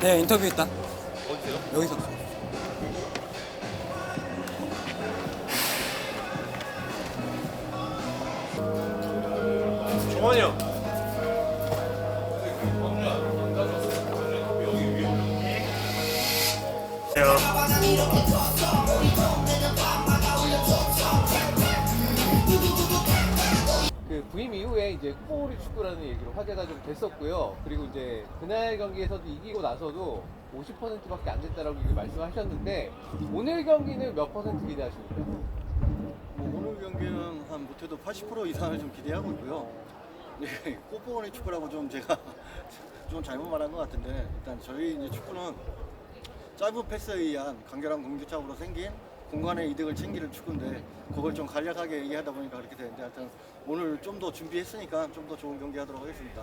네, 인터뷰 있다. 어디세요? 여기서. 종환이 형. 그 부임 이후에 이제 꼬리 축구라는 얘기로 화제가 좀 됐었고요. 그리고 이제 그날 경기에서도 이기고 나서도 50%밖에 안 됐다라고 말씀하셨는데 오늘 경기는 몇 퍼센트 기대하십니까? 오늘 경기는 한 못해도 80% 이상을 좀 기대하고 있고요. 네, 꽃봉오리 축구라고 좀 제가 좀 잘못 말한 것 같은데 일단 저희 이제 축구는 짧은 패스에 의한 간결한 공격적으로 생긴 공간의 이득을 챙기는 축구인데 그걸 좀 간략하게 얘기하다 보니까 그렇게 되는데 하여튼 오늘 좀 더 준비했으니까 좀 더 좋은 경기 하도록 하겠습니다.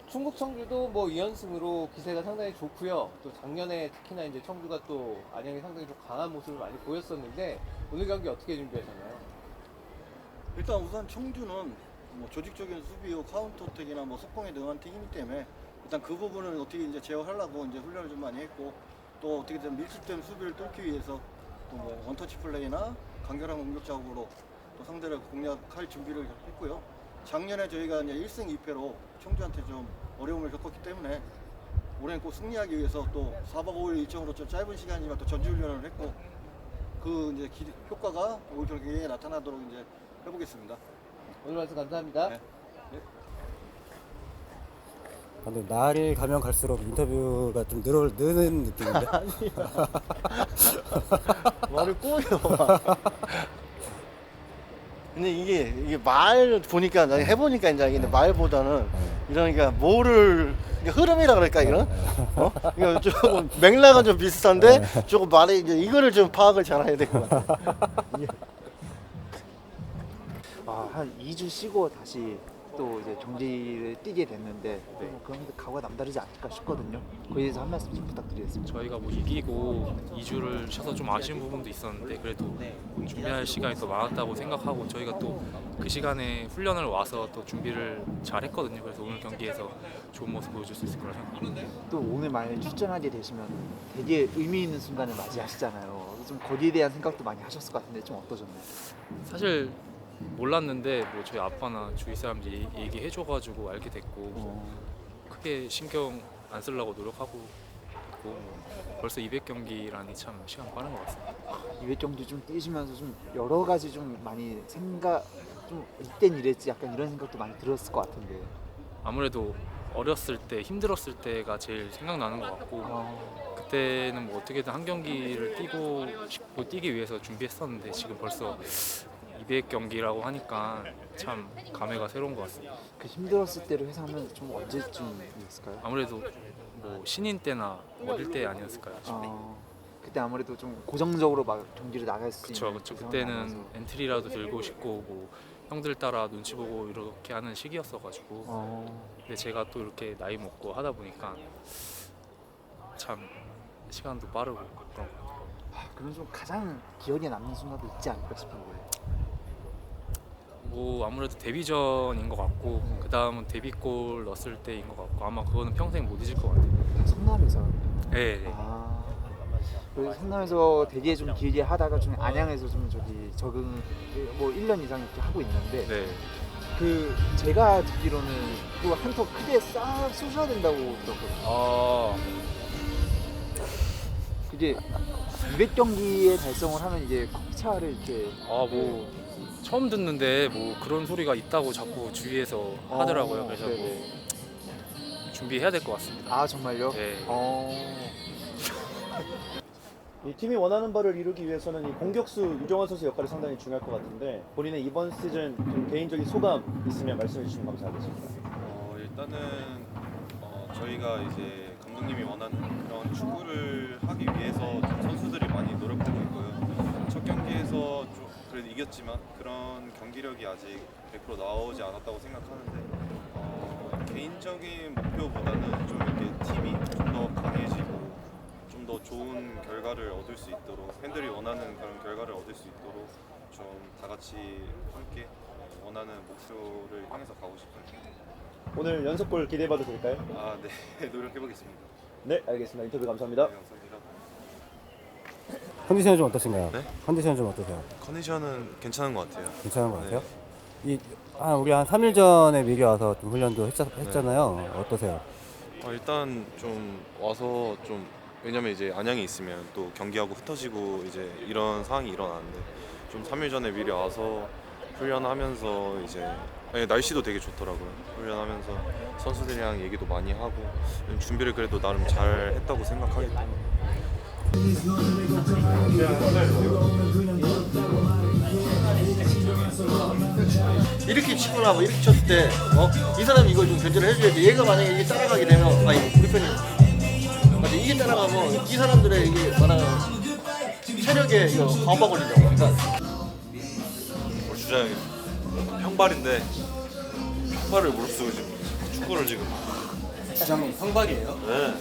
충북 청주도 뭐 2연승으로 기세가 상당히 좋고요. 또 작년에 특히나 이제 청주가 또 안양이 상당히 좀 강한 모습을 많이 보였었는데 오늘 경기 어떻게 준비하셨나요? 일단 우선 청주는 뭐 조직적인 수비요 카운터택이나 뭐 속공에 능한 팀이기 때문에 일단 그 부분을 어떻게 이제 제어하려고 이제 훈련을 좀 많이 했고 또 어떻게든 밀집된 수비를 뚫기 위해서 또 뭐 원터치 플레이나 간결한 공격적으로 또 상대를 공략할 준비를 했고요. 작년에 저희가 이제 1승 2패로 청주한테 좀 어려움을 겪었기 때문에 올해는 꼭 승리하기 위해서 또 4박 5일 일정으로 좀 짧은 시간이지만 또 전지훈련을 했고 그 이제 효과가 올 경기에 나타나도록 이제 해보겠습니다. 오늘 말씀 감사합니다. 네. 근데 날이 가면 갈수록 인터뷰가 좀 느는 느낌인데. 말을 꼬여. 근데 이게 말 보니까 해보니까 이제 이게 말보다는 이러니까 뭐를 흐름이라 그럴까 이런? 이거 조금 맥락은 좀 비슷한데 조금 말이 이제 이거를 좀 파악을 잘해야 될 것 같아. 한 2주 쉬고 다시 또 이제 경기를 뛰게 됐는데 그런 게 각오가 남다르지 않을까 싶거든요. 거기에 대해서 한 말씀 좀 부탁드리겠습니다. 저희가 뭐 이기고 2주를 쉬어서 좀 아쉬운 부분도 있었는데 그래도 준비할 시간이 더 많았다고 생각하고 저희가 또 그 시간에 훈련을 와서 또 준비를 잘 했거든요. 그래서 오늘 경기에서 좋은 모습 보여줄 수 있을 거라 생각합니다. 또 오늘 만약에 출전하게 되시면 되게 의미 있는 순간을 맞이하시잖아요. 좀 거기에 대한 생각도 많이 하셨을 것 같은데 좀 어떠셨나요? 사실 몰랐는데 뭐 저희 아빠나 주위 사람들이 얘기해줘가지고 알게 됐고 크게 신경 안 쓰려고 노력하고 있고 벌써 200경기라니 참 시간 빠른 것 같습니다. 200경기 좀 뛰시면서 좀 여러 가지 좀 많이 좀 이땐 이랬지 약간 이런 생각도 많이 들었을 것 같은데. 아무래도 어렸을 때 힘들었을 때가 제일 생각나는 것 같고 그때는 뭐 어떻게든 한 경기를 뛰고 싶고 뛰기 위해서 준비했었는데 지금 벌써 200경기라고 하니까 참 감회가 새로운 것 같습니다. 그 힘들었을 때를 회상하면 좀 언제쯤이었을까요? 아무래도 뭐 신인 때나 어릴 때 아니었을까요? 그때 아무래도 좀 고정적으로 막 경기를 나갈 수 그쵸 있는 그쵸. 그 그때는 상황이라서. 엔트리라도 들고 싶고 뭐 형들 따라 눈치 보고 이렇게 하는 시기였어가지고 근데 제가 또 이렇게 나이 먹고 하다 보니까 참 시간도 빠르고 그런 것 같아요. 그럼 좀 가장 기억에 남는 순간도 있지 않을까 싶은데. 뭐 아무래도 데뷔전인 것 같고 그 다음은 데뷔골 넣었을 때인 것 같고 아마 그거는 평생 못 잊을 것 같아요. 성남에서. 네, 네. 그리고 성남에서 되게 좀 길게 하다가 좀 안양에서 좀 적응 뭐 1년 이상 이렇게 하고 있는데 네. 그 제가 듣기로는 또 한턱 크게 싹 쏘셔야 된다고 들었거든요. 그게 200경기에 달성을 하면 이제 컵차를 이렇게 뭐 처음 듣는데 뭐 그런 소리가 있다고 자꾸 주위에서 하더라고요. 그래서 네네. 뭐 준비해야 될 것 같습니다. 아 정말요? 네. 이 팀이 원하는 바를 이루기 위해서는 이 공격수 유정환 선수 역할이 상당히 중요할 것 같은데 본인의 이번 시즌 좀 개인적인 소감 있으면 말씀해 주시면 감사하겠습니다. 일단은 저희가 이제 감독님이 원하는 그런 축구를 하기 위해서 좀 선수들이 많이 노력하고 있고요. 첫 경기에서 좀 그래도 이겼지만 그런 경기력이 아직 100% 나오지 않았다고 생각하는데 개인적인 목표보다는 좀 이렇게 팀이 좀 더 강해지고 좀 더 좋은 결과를 얻을 수 있도록 팬들이 원하는 그런 결과를 얻을 수 있도록 좀 다 같이 함께 원하는 목표를 향해서 가고 싶습니다. 오늘 연속골 기대해봐도 될까요? 아, 네. 노력해보겠습니다. 네, 알겠습니다. 인터뷰 감사합니다. 네, 감사합니다. 컨디션은 좀 어떠신가요? 네? 컨디션은 좀 어떠세요? 컨디션은 괜찮은 것 같아요. 괜찮은 것 같아요? 네. 우리 한 3일 전에 미리 와서 좀 훈련도 했잖아요. 어떠세요? 일단 좀 와서 좀 왜냐면 이제 안양에 있으면 또 경기하고 흩어지고 이제 이런 상황이 일어나는데 좀 3일 전에 미리 와서 훈련하면서 이제 날씨도 되게 좋더라고요. 훈련하면서 선수들이랑 얘기도 많이 하고 준비를 그래도 나름 잘 했다고 생각하기 때문에 이렇게 치거나 뭐 이렇게 쳤을 때 이 사람이 이걸 좀 견제를 해줘야지. 얘가 만약에 이게 따라가게 되면 우리 편이 맞아 이게 따라가면 이 사람들의 이게 말하는 체력에 이거 과부하 걸린다고. 그러니까 우리 주장이 형발인데 형발을 무릅쓰고 지금 축구를 지금 주장님 성발이에요? 네.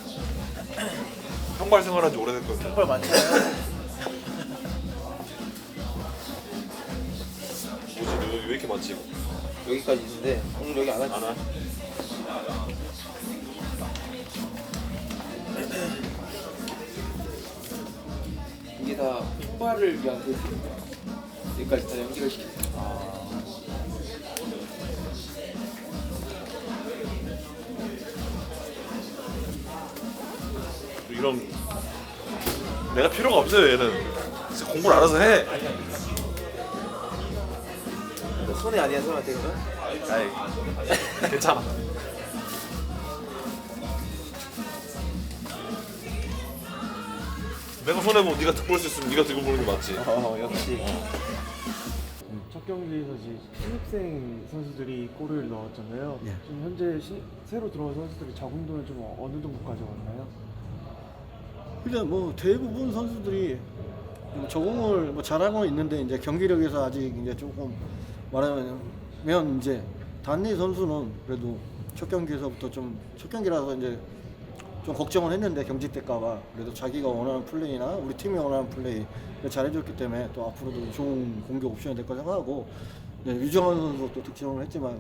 형발 생활한 지 오래됐거든요. 정말 많잖아요. 뭐지 너 여기 왜 이렇게 많지? 여기까지 있는데 오늘 여기 안 하지. 안 와? 이게 다 폭발을 위한 테스트입니다. 여기까지 다 연기를 시켰어요. 이런 내가 필요가 없어요. 얘는 진짜 공부를 알아서 해. 손해 아니야 손한테 그러면? 아이 괜찮아. 내가 손해 보면 네가 볼 수 있으면 네가 들고 보는 게 맞지. 역시. 첫 경기에서 이제 신입생 선수들이 골을 넣었잖아요. 지금 현재 새로 들어온 선수들이 적응도는 좀 어느 정도까지 왔나요? 일단 뭐 대부분 선수들이 뭐 적응을 뭐 잘하고 있는데 이제 경기력에서 아직 이제 조금 말하면 이제 단니 선수는 그래도 첫 경기에서부터 좀 첫 경기라서 이제 좀 걱정을 했는데 경직될까봐 그래도 자기가 원하는 플레이나 우리 팀이 원하는 플레이 잘해줬기 때문에 또 앞으로도 좋은 공격 옵션이 될 거 생각하고 유정환 선수 또 득점을 했지만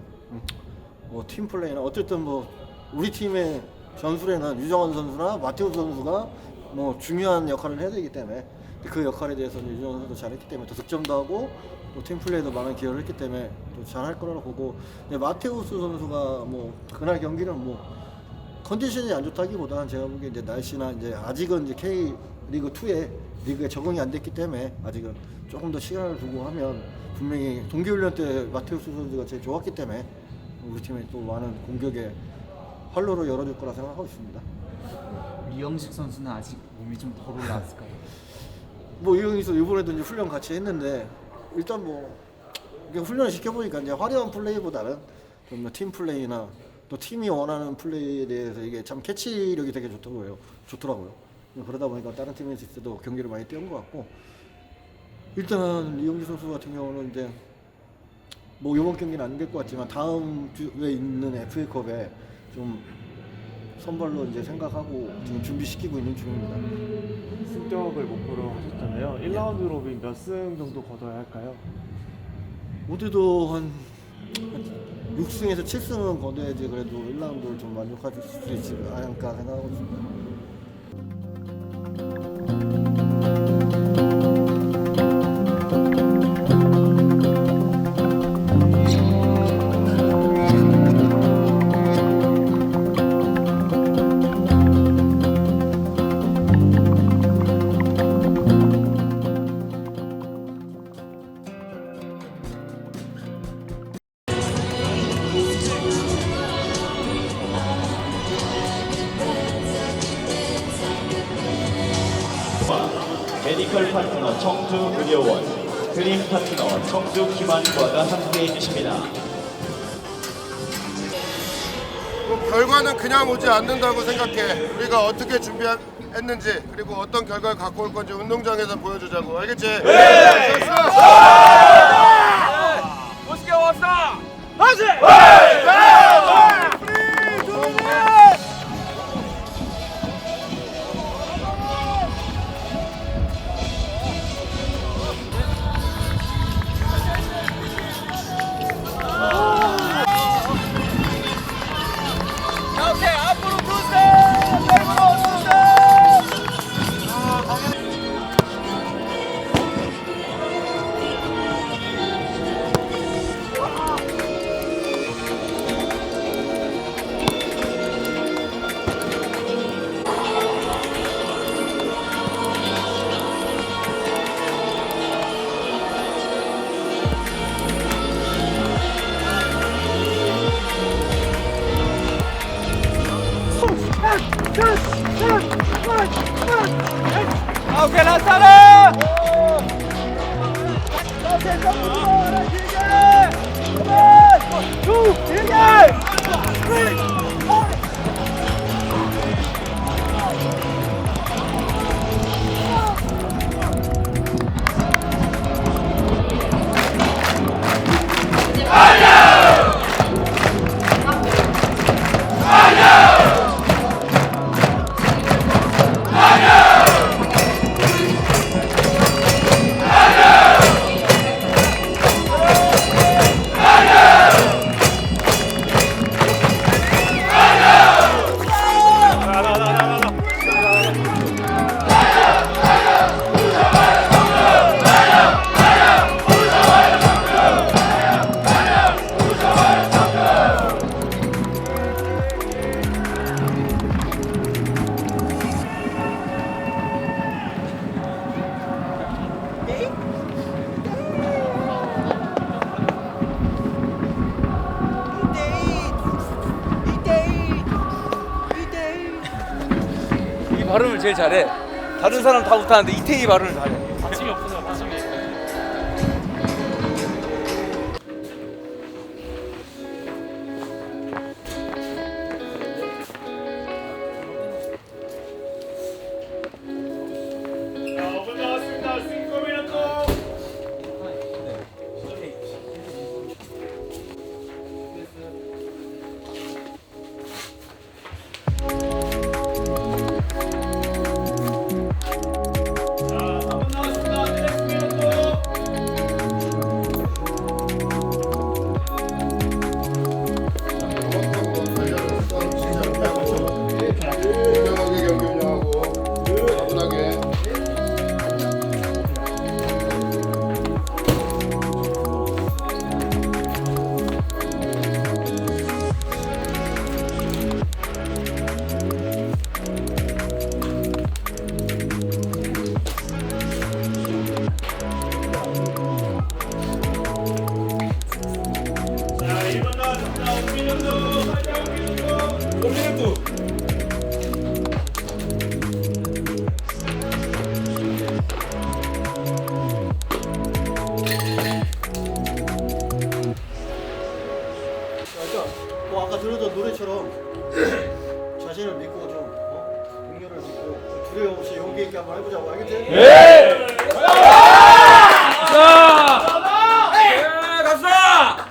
뭐 팀 플레이나 어쨌든 뭐 우리 팀의 전술에는 유정환 선수나 마테우 선수가 뭐 중요한 역할을 해야 되기 때문에 그 역할에 대해서 유정환 선수도 잘했기 때문에 또 득점도 하고 또 팀 플레이도 많은 기여를 했기 때문에 또 잘할 거라고 보고 마테우스 선수가 뭐 그날 경기는 뭐 컨디션이 안 좋다기보다는 제가 보기에 이제 날씨나 이제 아직은 이제 K 리그 2에 리그에 적응이 안 됐기 때문에 아직은 조금 더 시간을 두고 하면 분명히 동계훈련 때 마테우스 선수가 제일 좋았기 때문에 우리 팀이 또 많은 공격에 활로를 열어줄 거라 생각하고 있습니다. 이영식 선수는 아직 몸이 좀 덜 올라왔을까요? 뭐 이영희도 이번에도 이제 훈련 같이 했는데 일단 뭐 이게 훈련을 시켜보니까 이제 화려한 플레이보다는 좀 팀 플레이나 또 팀이 원하는 플레이에 대해서 이게 참 캐치력이 되게 좋더라고요. 그러다 보니까 다른 팀에 있을 때도 경기를 많이 뛰은 것 같고 일단 이영기 선수 같은 경우는 이제 뭐 이번 경기는 안 될 것 같지만 다음 주에 있는 FA컵에 좀 선발로 이제 생각하고 지금 준비시키고 있는 중입니다. 승격을 목표로 하셨잖아요. 1라운드 로빈 몇 승 정도 거둬야 할까요? 모두도 한 6승에서 7승은 거둬야지 그래도 1라운드를 좀 만족할 수 있지 않을까 생각하고 있습니다. 메디컬 파트너 청주의료원, 드림 파트너 청주기반과가 함께해 주십니다. 결과는 그냥 오지 않는다고 생각해. 우리가 어떻게 준비했는지 그리고 어떤 결과를 갖고 올 건지 운동장에서 보여주자고. 알겠지? 네! 멋있게 왔어! 하지! 이 발음을 제일 잘해. 다른 사람 다 못하는데 이태희 발음을 잘해. 받침이 없어서 받침이. 뭐 아까 들었던 노래처럼 자신을 믿고 좀 동료를 믿고 두려움 없이 용기 있게 한번 해보자고 알겠지? 네! 갑시다!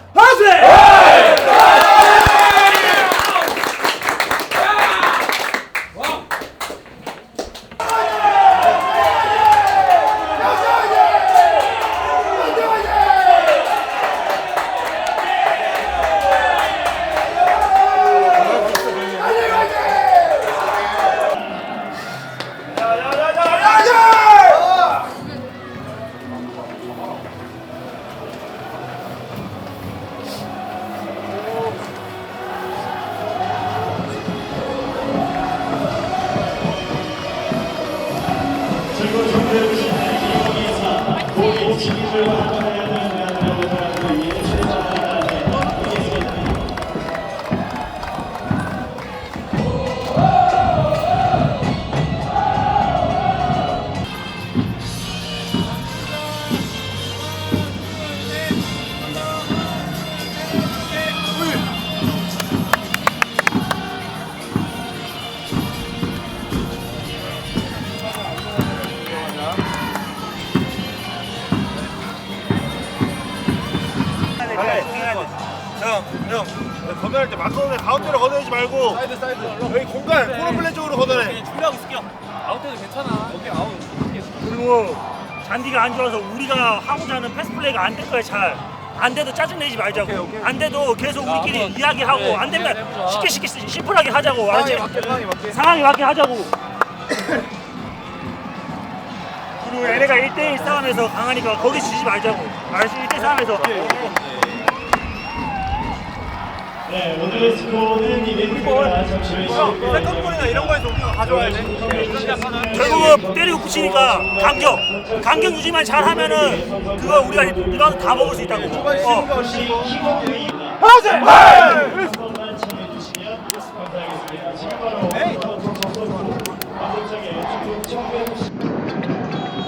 형, 걷어낼 때 맞서는 가운데로 걷어내지 말고 사이드 여기 공간 코너플레 쪽으로 걷어내. 준비하고 있을게요. 아웃해도 괜찮아. 오케이, 아웃. 그리고 잔디가 안 좋아서 우리가 하고자 하는 패스 플레이가 안 될 거야. 잘 안 돼도 짜증내지 말자고. 안 돼도 계속 우리끼리 이야기하고 안 되면 쉽게 심플하게 하자고. 알았지? 상황에 맞게 하자고. 그리고 얘네가 1대1 싸움에서 강하니까 거기 지지 말자고. 알았지? 1대1 싸움에서. 네, 오늘의 스코어는 200점입니다. 잠시 후에 세컨볼이나 이런 거에서 우리가 가져와야 돼. 결국은 때리고 붙이니까 간격 유지만 잘하면은 그거 우리가 리바운드 다 먹을 수 있다고. 하세! 한번만 참여해주시면 감사하겠습니다. 지금 바로 감독장의 축구 1990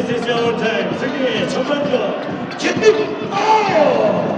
KCC 올타임 승리 전반전 김민호!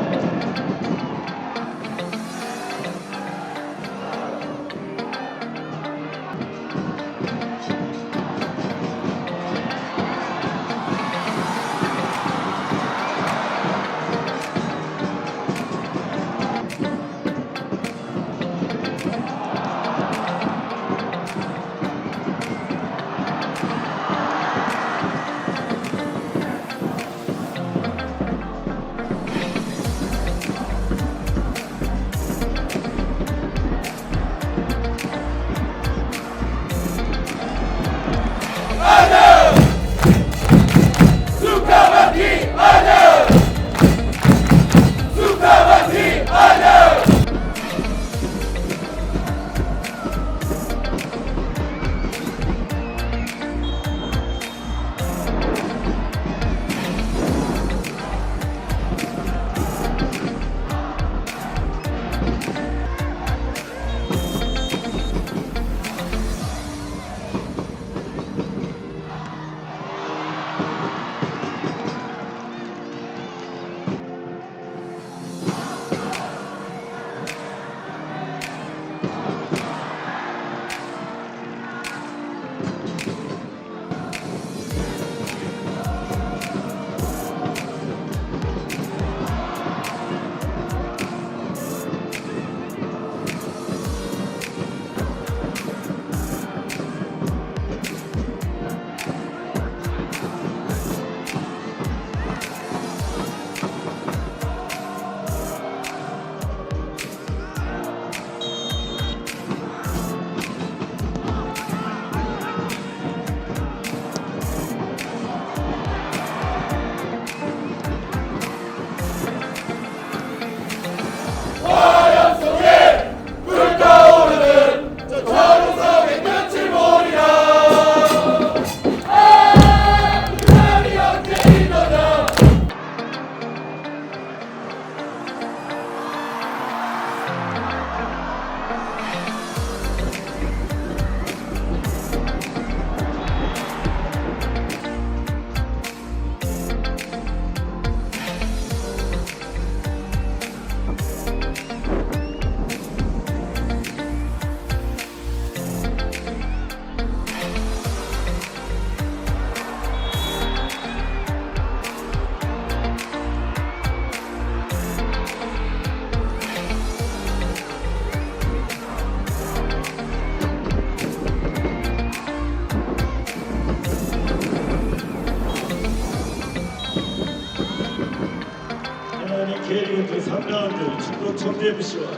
K리그 제3라운드 충북 청주FC와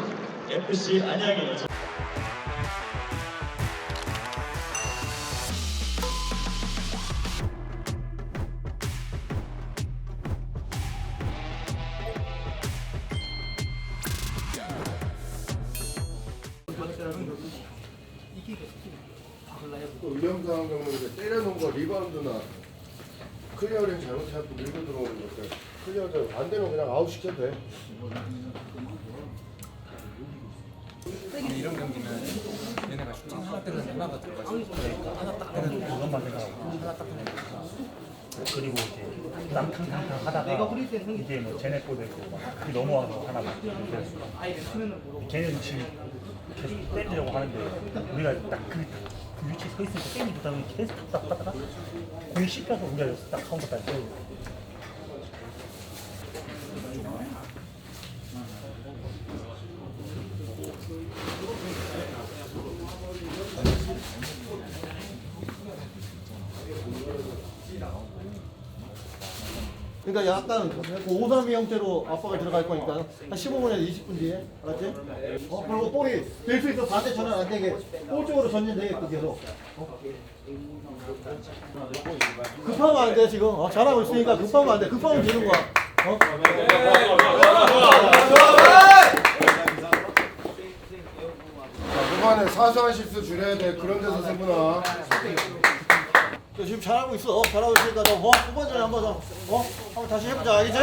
FC 안양의 또 위험상황 경우에 때려놓은 거 리바운드나 클리어링 잘못해서 밀고 들어오는 것들 클리어들 안 되면 그냥 아웃 시켜도 돼. 이런 경기는 얘네가 슈팅 하나 때리는 하나가 들어가지 하나 딱 때리는 그것만 생각하고 하나 딱 때리는 그리고 이제 낭탕탕탕 하다가 이제 뭐 쟤네 거 되고 막 그게 넘어와서 하나 막 걔는 지금 계속 때리려고 하는데 우리가 딱 그 위치에 서 있으니까 때리기 보다는 계속 딱 하다가 공이 씹혀서 우리가 여기서 딱 카운터까지 때리고 그러니까 약간 5-3-2 형태로 압박을 들어갈 거니까 한 15분에서 20분 뒤에 알았지? 그리고 볼이 될 수 있어 반대 전환 안 되게 볼 쪽으로 전진되게끔 계속 급하면 안 돼 지금 잘하고 있으니까 급하면 안 돼 급하면 지는 거야 이번에 사소한 실수 줄여야 돼. 그런 데서 승부나. 너 지금 잘하고 있어. 잘하고 있으니까 너 후반전에 한번 더 한번 다시 해보자. 알겠지?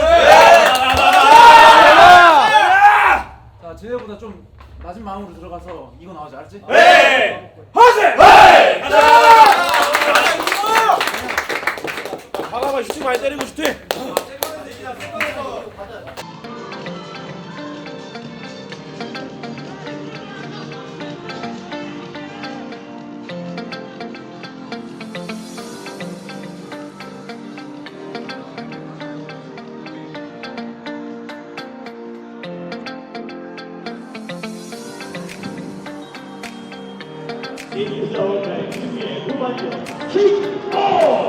자 쟤네보다 좀 낮은 마음으로 들어가서 이거 나오지 알았지? 네! 하세! 인사올까의 준비의 후반전 킥오프!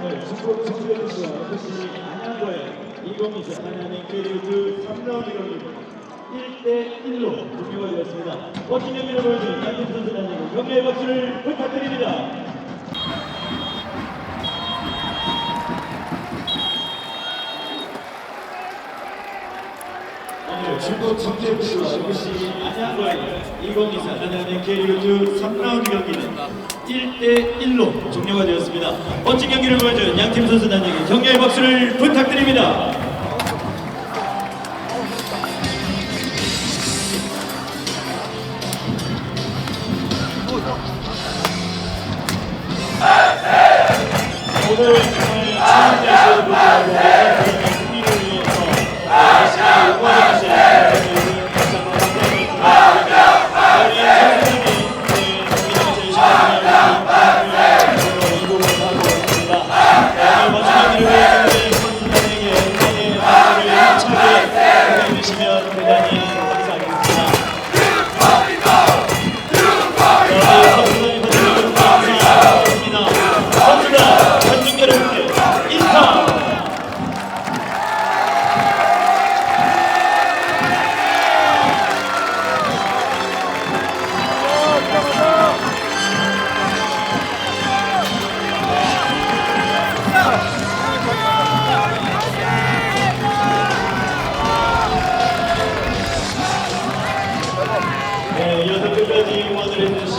오늘 축구 선수들과 FC 안양과의 2024 한양의 K리그 3라운드 경기 1대1로 종료가 되었습니다. 멋진 경기를 보여준 양팀 선수단에게 격려의 박수를 부탁드립니다. 오늘 중국 정재부와 FC 안양과의 2024 한양의 K리그 3라운드 경기는 1대1로 종료가 되었습니다. 멋진 경기를 보여준 양팀 선수단에게 격려의 박수를 부탁드립니다. 오늘 정말 최선을 다하고 승리를 위해서 열심히 응원해 주신 여러분들 다시 한번 감사드립니다. 우리 선수들이 경기장에서 열심히 이동을 하고 있습니다. 오늘 멋진 경기를 보여주는 선수단에게 응원의 박수를 힘차게 보내주시면 대단히 감사하겠습니다. 선수단 관중 여러분께 인사! 네, 이어서 끝까지 응원을 해주신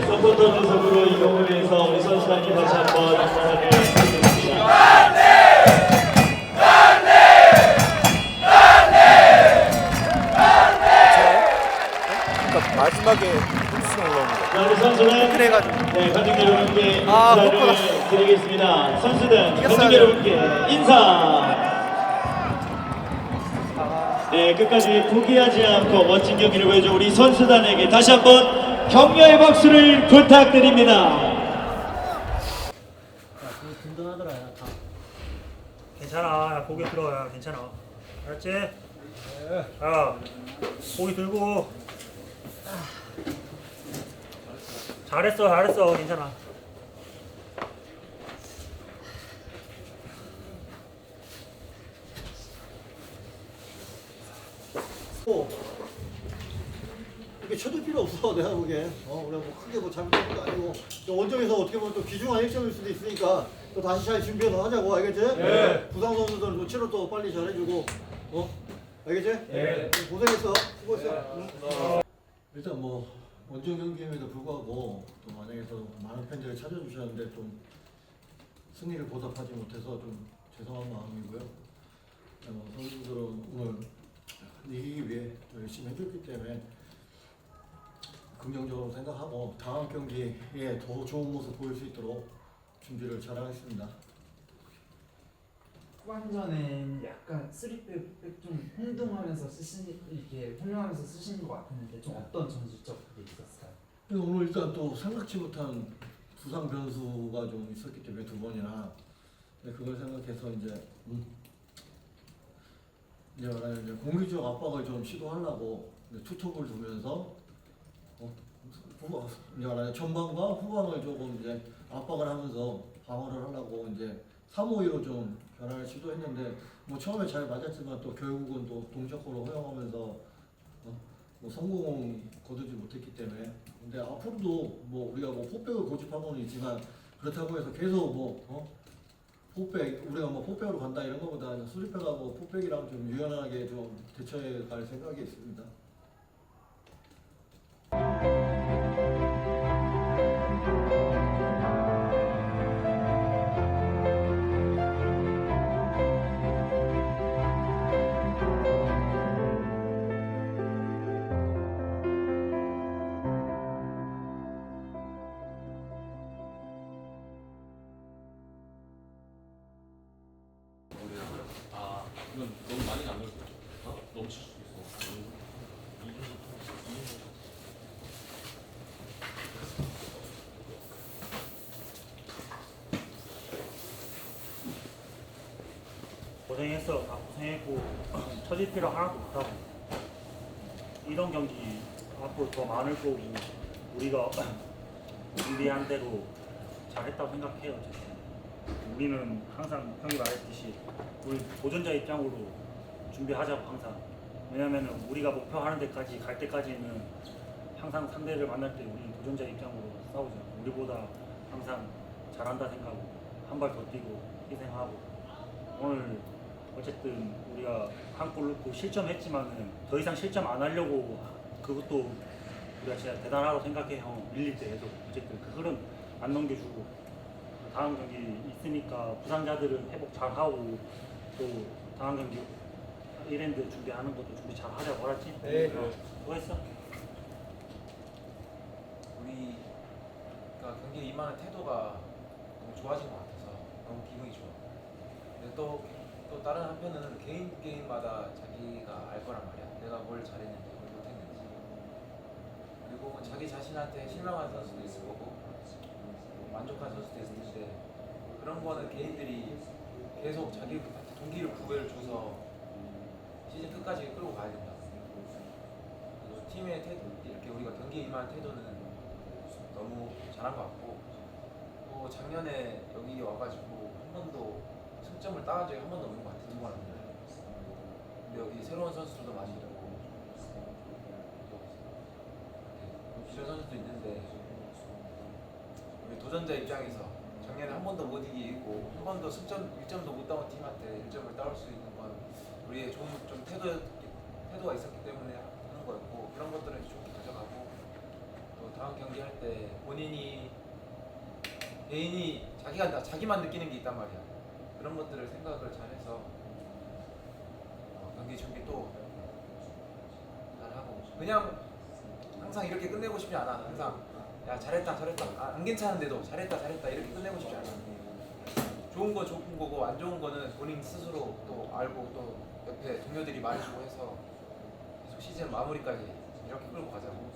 서포터 분석으로 이동을 해서 우리 선수단께 다시 한번 감사를 드리겠습니다. 그러니까 마지막에 홈스로 올라오는 거. 자, 우리 선수는 네, 관중 여러분께 인사를 드리겠습니다. 선수단 관중 여러분께 인사! 네, 끝까지 포기하지 않고 멋진 경기를 보여준 우리 선수단에게 다시 한번 격려의 박수를 부탁드립니다. 괜찮아. 고개 들어. 야, 괜찮아. 알았지? 야, 고개 들고. 잘했어. 괜찮아. 이게 쳐줄 필요 없어 내가 보기엔. 우리가 뭐 크게 뭐 잘못한 것도 아니고 또 원정에서 어떻게 보면 또 귀중한 1점일 수도 있으니까 또 다시 잘 준비해서 하자고. 알겠지? 네. 부상 선수들 또 치료 또 빨리 잘해주고. 알겠지? 네. 고생했어. 수고했어. 일단 뭐 원정 경기임에도 불구하고 또 만약에서 많은 팬들이 찾아주셨는데 좀 승리를 보답하지 못해서 좀 죄송한 마음이고요. 선수들은 오늘 이기기 위해 열심히 해줬기 때문에 긍정적으로 생각하고 다음 경기에 더 좋은 모습 보일 수 있도록 준비를 잘하겠습니다. 후반전엔 약간 3백 좀 혼동하면서 이렇게 혼용하면서 쓰시는 것 같았는데 좀 어떤 전술적 그게 있었을까요? 오늘 일단 또 생각지 못한 부상 변수가 좀 있었기 때문에 두 번이나 그걸 생각해서 이제 공격적 압박을 좀 시도하려고 투톱을 두면서 전방과 후방을 조금 이제 압박을 하면서 방어를 하려고 이제 3-5-2로 좀 변화를 시도했는데 뭐 처음에 잘 맞았지만 또 결국은 또 동작으로 허용하면서 뭐 성공 거두지 못했기 때문에. 근데 앞으로도 뭐 우리가 뭐 포백을 고집하고는 있지만 그렇다고 해서 계속 뭐 포백 우리가 뭐 포백으로 간다 이런 것보다 수리백하고 포백이랑 좀 유연하게 좀 대처해 갈 생각이 있습니다. 이건 너무 많이 안 넣을 거야. 넘칠 수 있어. 고생했어. 다 고생했고 처질 필요 하나도 없다고. 이런 경기 앞으로 더 많을 거고 우리가 준비한 대로 잘했다고 생각해요. 우리는 항상 형이 말했듯이 우리 도전자 입장으로 준비하자고 항상. 왜냐면은 우리가 목표하는 데까지 갈 때까지는 항상 상대를 만날 때 우리는 도전자 입장으로 싸우잖아. 우리보다 항상 잘한다 생각하고 한 발 더 뛰고 희생하고 오늘 어쨌든 우리가 한 골 넣고 실점했지만은 더 이상 실점 안 하려고 그것도 우리가 진짜 대단하다고 생각해. 형 밀릴 때 해도 어쨌든 그 흐름 안 넘겨주고 다음 경기 있으니까 부상자들은 회복 잘 하고 또 다음 경기 1엔드 준비하는 것도 준비 잘 하자고 알았지? 네. 뭐 했어? 우리가 경기에 임하는 태도가 너무 좋아진 것 같아서 너무 기분이 좋아. 근데 또 다른 한편은 개인마다 자기가 알 거란 말이야. 내가 뭘 잘했는지 뭘 못했는지. 그리고 자기 자신한테 실망한 선수도 있을 거고 만족한 선수도 있을 텐데 그런 거는 개인들이 계속 자기 동기를 부여를 줘서 시즌 끝까지 끌고 가야 된다. 그리고 팀의 태도, 이렇게 우리가 경기에 임하는 태도는 너무 잘한 것 같고 또 작년에 여기 와가지고 한 번도 승점을 따온 적이 한 번도 없는 것 같아. 2번 왔는데 근데 여기 새로운 선수들도 많이 있고 또 기존 선수도 있는데 우리 도전자 입장에서 작년에 한 번도 못 이기고 한 번도 승점 1점도 못 따온 팀한테 1점을 따올 수 있는 건 우리의 좀 태도가 있었기 때문에 하는 거였고 그런 것들은 좋게 가져가고 또 다음 경기 할 때 본인이 개인이 자기만 느끼는 게 있단 말이야. 그런 것들을 생각을 잘해서 경기 준비 또 잘하고 그냥 항상 이렇게 끝내고 싶지 않아. 항상 야 잘했다 안 괜찮은데도 잘했다 이렇게 끝내고 싶지 않아. 좋은 거 좋은 거고 안 좋은 거는 본인 스스로 또 알고 또 옆에 동료들이 말해주고 해서 계속 시즌 마무리까지 이렇게 끌고 가자고.